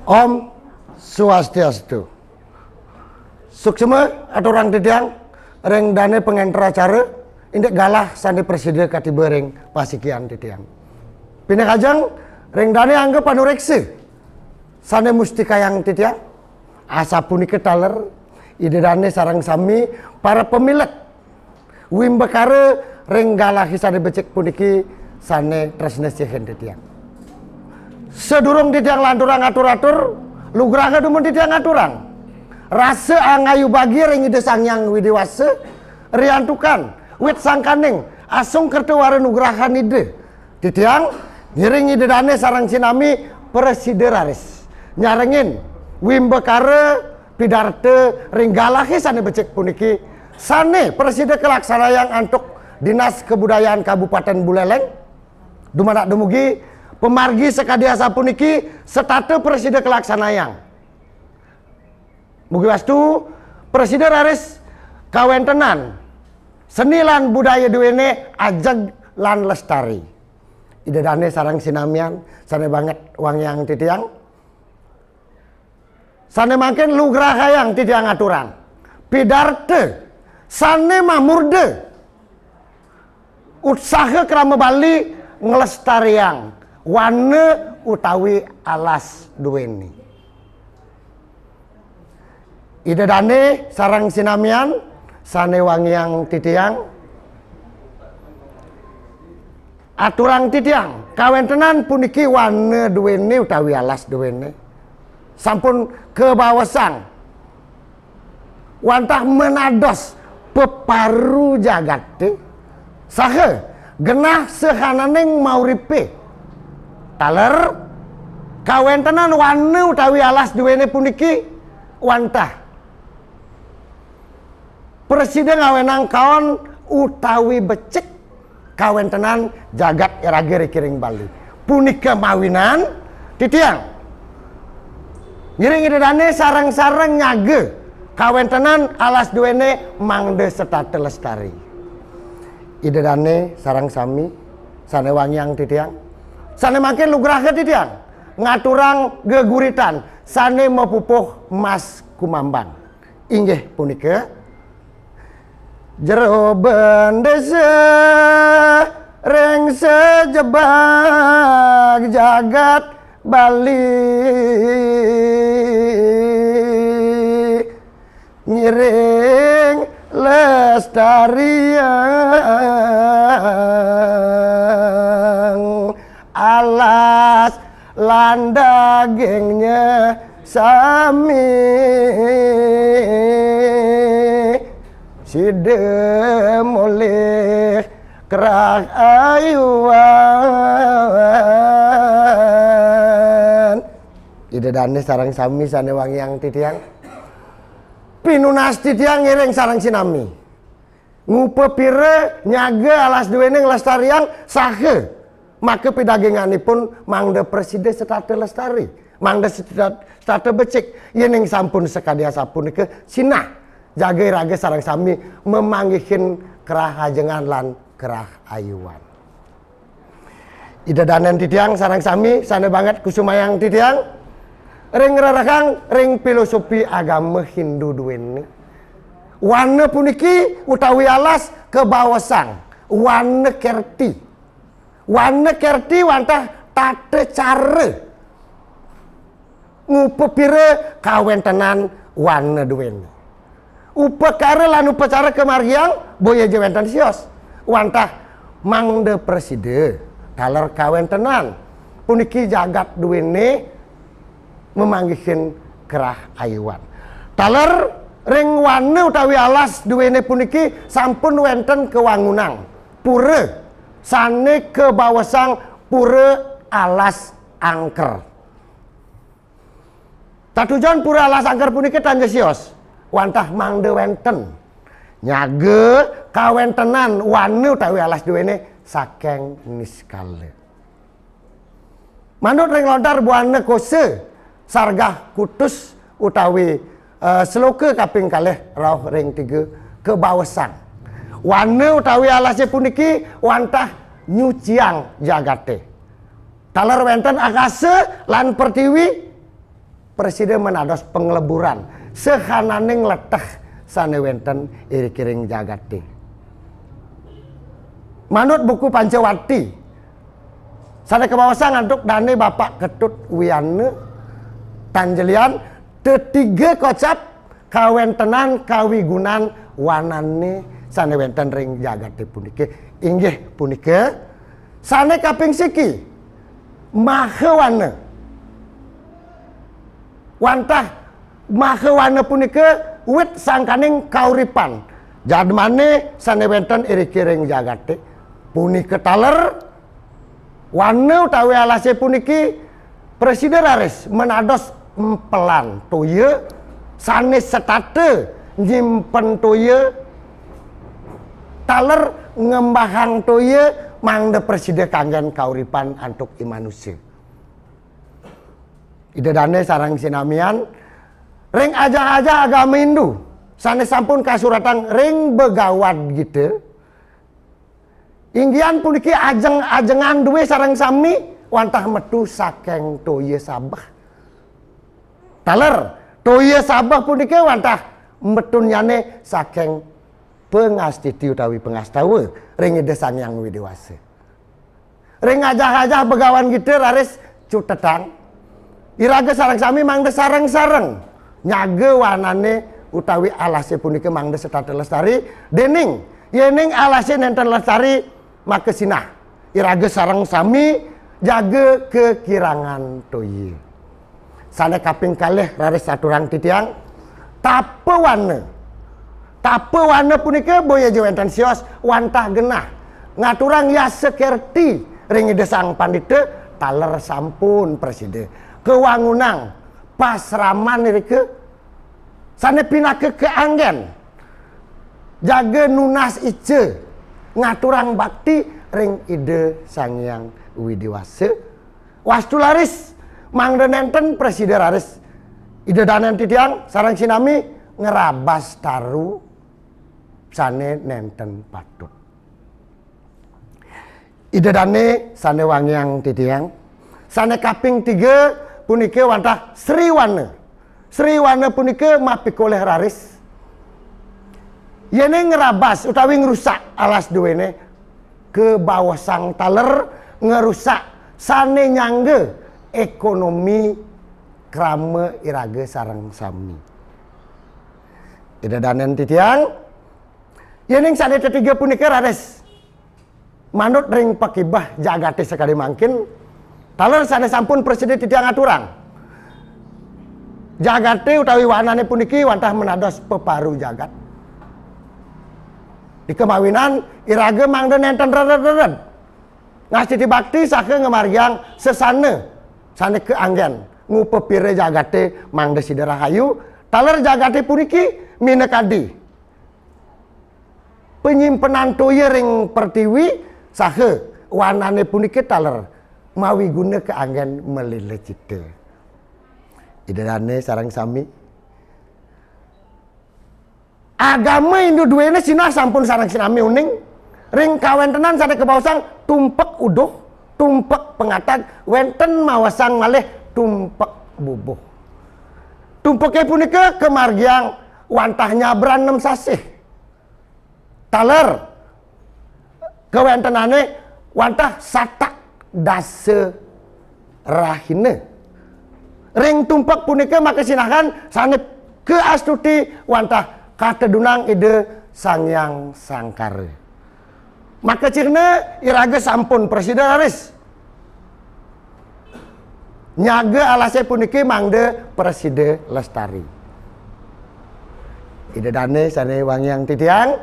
Om Swastiastu. Suksema atau orang titiang reng dane pengentra acara indek galah sandi presiden katiba reng pasikian titiang. Pindah kajang reng dane anggap anoreksi sandi mustika yang titiang asa punike taler ide dane sarang sami para pemilik wim bekare reng galah sandi becek puniki sane tresnes cehen titiang. Sedurung titiang lanturang atur-atur lugraga dumun titiang aturang rasa angayu bagi ring ide sangyang widiwase riantukan wit sangkaning asung kertewara nugrahan ide titiang ngiring ide dane sarang sinami presideraris nyarengin wimbekare pidarte ring galahi sane becek puniki sane presiden kelaksana yang antuk dinas kebudayaan Kabupaten Buleleng dumana dumugi pemargi sekadiasa puniki setate presiden kelaksana yang mugi wastu presiden raris kawentenan seni lan budaya duwene ajeg lan lestari ide dane sarang sinamian sane banget wang yang titiang sane makin lugrah hayang titiang aturan pidarte sane mamurde usaha kerama Bali ngelestariang wane utawi alas duweni ide dane sarang sinamian sane wangiang titiang aturang titiang kawentenan puniki wane duweni utawi alas duweni sampun kebawasang wantah menados peparu jagate sahe genah sehananeng mauripe taler kawentenan wane utawi alas duweni puniki wantah presiden ngawenang kaon utawi becek kawentenan jagat irage kiring Bali punika mawinan titiang ngiring ide dane sarang-sarang nyage kawentenan alas duwene mangde setate lestari ide dane sarang sami sane wangiang titiang sane makin lugrah titiang ngaturang geguritan sane mepupuh mas kumambang inggih punika jero bendese reng sejebak jagat Bali ngiring lestariang alas landagengnya sami sidem oleh kerah ayuan ide dane sarang sami sane wangi yang titiang pinunas titiang ngiring sarang sinami ngupe pire nyaga alas duwene ngelestariang sahe maka pidagenganipun mangde presiden setate lestari mangde setate becik yening sampun sekadiasa punika sinah jaga raga sarang sami memanggihin kerah hajengan lan kerah ayuan ide danen titiang sarang sami sane banget kusumayang titiang ring rarakang ring filosofi agama Hindu duweni wane puniki utawi alas kebawasang wane kerti wantah tate care ngupepire kawentenan wane duweni upekare lan upacara kemargiang boya jewenten sios wantah mangde preside taler kawentenan puniki jagat duweni memanggihin kerah ayuan taler ring wane utawi alas duweni puniki sampun wenten kewangunang pura sane kebawasang pura alas angker tatujon pura alas angker puniki tanja sios wantah mangde wenten nyage kawentenan wane utawi alas duwene sakeng niskale manut ring lontar buane kose sargah kutus utawi seloke kaping kalih rauh ring 3 kebawasan wane utawi alasnya puniki wantah nyuciang jagate taler wenten akase lan pertiwi presiden menados pengleburan sehananing leteh sane wenten iri-kiring jagate. Manut buku Pancawati sane kebawasan ngantuk dane Bapak Ketut Wiyane Tanjelian tetiga kocap kawentenan kawigunan wanane sane wenten ring jagate punike inggih punika sane kaping siki mahawana wantah mahawana punika wit sangkaning kauripan jadmane sane wenten iri-kiring jagate punika taler wana utawi alase puniki presiden raris menados empelan toye sane setate nyimpen toye taler ngembahang toye mangde presiden kanggen kauripan antuk imanusia. Ida dane sarang sinamian ring aja-aja agama Hindu sane sampun kasuratan ring begawat gitu. Inggian puniki ajeng-ajengan duwe sarang sami wantah metu saking toye sabah. Taler toye sabah puniki wantah metunyane saking pengastiti utawi pengastawa ring ide sang yang widewase. Ring ajah-ajah begawan gitu raris cutetang. Iraga sarang sami mangde sareng-sareng nyage wanane utawi alase puniki mangde setata lestari dening yening alase nenten lestari makesinah iraga sareng sami jaga kekirangan toye. Sane kaping kalih raris saturang titiang tape wana punika boya jewenten sios wantah genah ngaturang ya sekerti ring ide sang pandita taler sampun presiden kewangunang pasraman irike sane pinake keanggen jaga nunas ice ngaturang bakti ring ide sang yang widiwase wastu laris mangde nenten presiden raris ide danen titiang sarang sinami ngerabas taru sane nenten patut. Ide dane sane wangyang titiang sane kaping 3 punike wantah Sriwana. Sriwana punike mapikoleh raris yene ngerabas utawi ngerusak alas duwene ke bawah sang taler ngerusak sane nyangge ekonomi krame irage sareng sami. Ide danen titiang yening sane ketiga punika raris manut ring pakibah jagate sekali mangkin taler sane sampun presiden titiang aturang jagate utawi wanane puniki wantah menados peparu jagat di kemawinan irage mangde nenten reret ngastiti bakti sake ngemargiang sesane sane keanggen ngupepire jagate mangde siderahayu taler jagate puniki minekadi penyimpenan toye ring pertiwi sahe wanane puniki taler mawi guna keanggen melile cite. Idane sarang sami agama Hindu duwene sinah sampun sarang sinami uning ring kawentenan sane kebausang tumpek uduh tumpek pengatan wenten mawasang malih tumpek bubuh. Tumpeke punika kemargiang wantah nyabran 6 sasih. Taler kewentenane wantah satak dase rahine ring tumpak punika makasinahan sane keastuti wantah katedunang ide sangyang sangkare maka cirne irage sampun presiden raris nyage alase puniki mangde presiden lestari ide dane sane wangyang titiang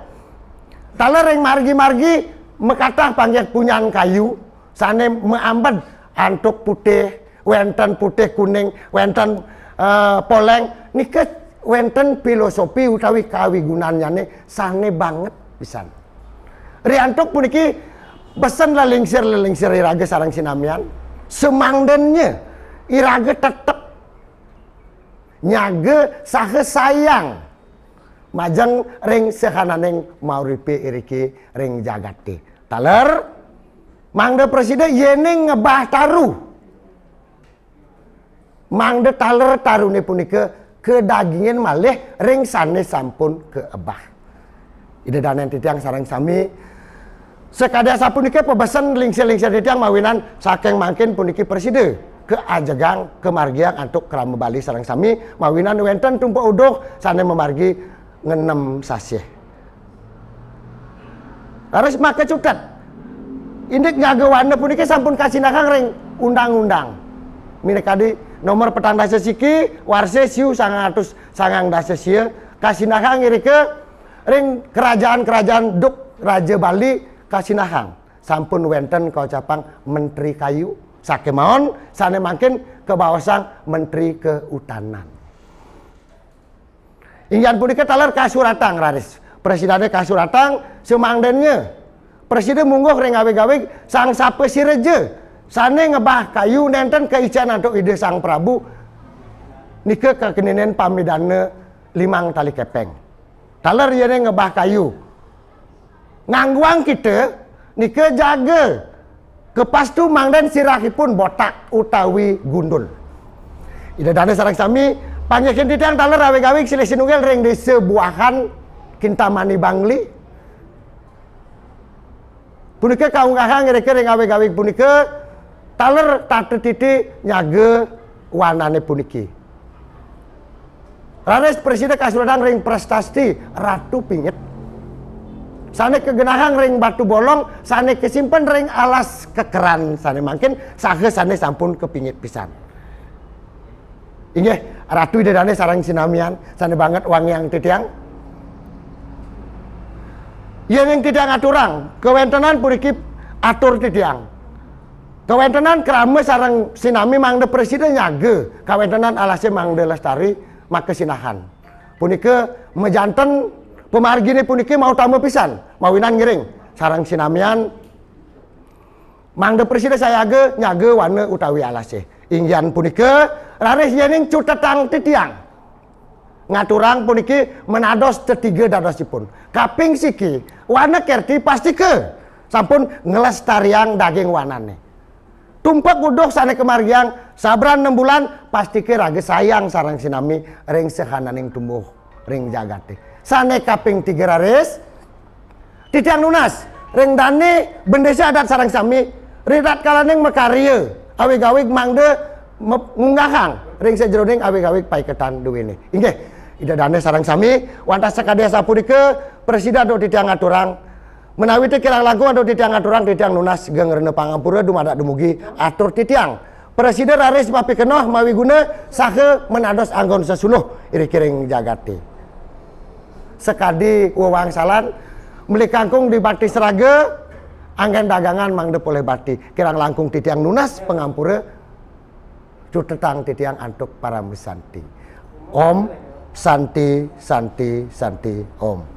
taler ring margi-margi mekatah panggil punyaan kayu sane meambad antuk putih wenten putih kuning wenten poleng nika wenten filosofi utawi kawigunanyane sane banget pisan riantuk puniki besen lelingsir irage sareng sinamian semangdennya irage tetep nyage sahe sayang majang ring sehananeng mauripe iriki ring jagate taler mangde presiden yeneng ngebah taru mangde taler tarune punika kedagingan malih ring sane sampun keebah. Ida danen titiang sareng sami sekada sapunika pebesan lingsir-lingsir titiang mawinan saking mangkin puniki preside ke ajegang kemargiang antuk kerama Bali sareng sami mawinan wenten tumpuk uduk sane memargi ngenem sasih. Harus make cutet. Indik nyaga wana puniki sampun kasinahang ring undang-undang. Minekadi nomor petang dasa siki warse siu 100 sangang dasa sia kasinahang irike ring kerajaan-kerajaan duk Raja Bali kasinahang sampun wenten kaucapang menteri kayu sakemaon sane mangkin ke bawasang menteri kehutanan. Ingyan punika taler kasuratang raris. Presidennya kasuratang semangdennya. Presiden mungguh ring gawe-gawe sang sape sireje. Sane ngebah kayu nenten keican antuk ide sang Prabu. Nike kekeninen pamidane 5 tali kepeng. Taler yene ngebah kayu. Ngangguang kita nike jaga. Kepastu mangden sirahipun botak utawi gundul. Ida dane sareng sami panyakin titiang taler gawe-gawe silih sinunggal ring desa Buahan Kintamani Bangli. Punika kaung kakang ngereke ring gawe-gawe punika taler tatu titi nyaga wanane puniki. Rares presiden kasuradang ring prestasi Ratu Pingit. Sane kegenahang ring batu bolong, sane kesimpen ring alas kekeran, sane mangkin sahe sane sampun kepingit pisan. Inggih, Ratu Idedane sareng sinamian, sane banget wang yang titiang. Yang titiang aturang, kewentenan puriki atur titiang. Kewentenan kerama sareng sinami mangde presiden nyaga, kewentenan alase mangde lestari makesinahan. Punika mejanten pemargi ini puniki mau tamu pisan, mawinan ngiring sarang sinamian mangde presiden saya nyaga wana utawi alase. Ingyan punika raris yening cutetang titiang ngaturang puniki menados tetiga dadosipun kaping siki wana kerti pasti ke sampun ngelestariang daging wanane tumpak uduh sane kemargiang sabran 6 bulan pasti ke rage sayang sarang sinami ring sehananing tumbuh ring jagate. Sane kaping 3 raris titiang nunas ring dane bendesa adat sarang sami ridat kalaning mekarya awig-awig mangde ngunggahang ring sejeroning awig-awig paiketan duwene. Inggih ida dane sarang sami wantas sakadea sapunika presiden do titiang aturang menawi teh kirang langkung do titiang aturang titiang nunas gengrene pangampura dumadak dumugi atur titiang presiden raris mapikenoh mawi guna sahe menados anggon sesuluh iri kiring jagate. Sekadi wawangsalan beli kangkung di Bati Seraga anggen dagangan mangde poleh bati kirang langkung titiang nunas pengampura cutetang titiang antuk para mesanti. Om Santi Santi Santi Om.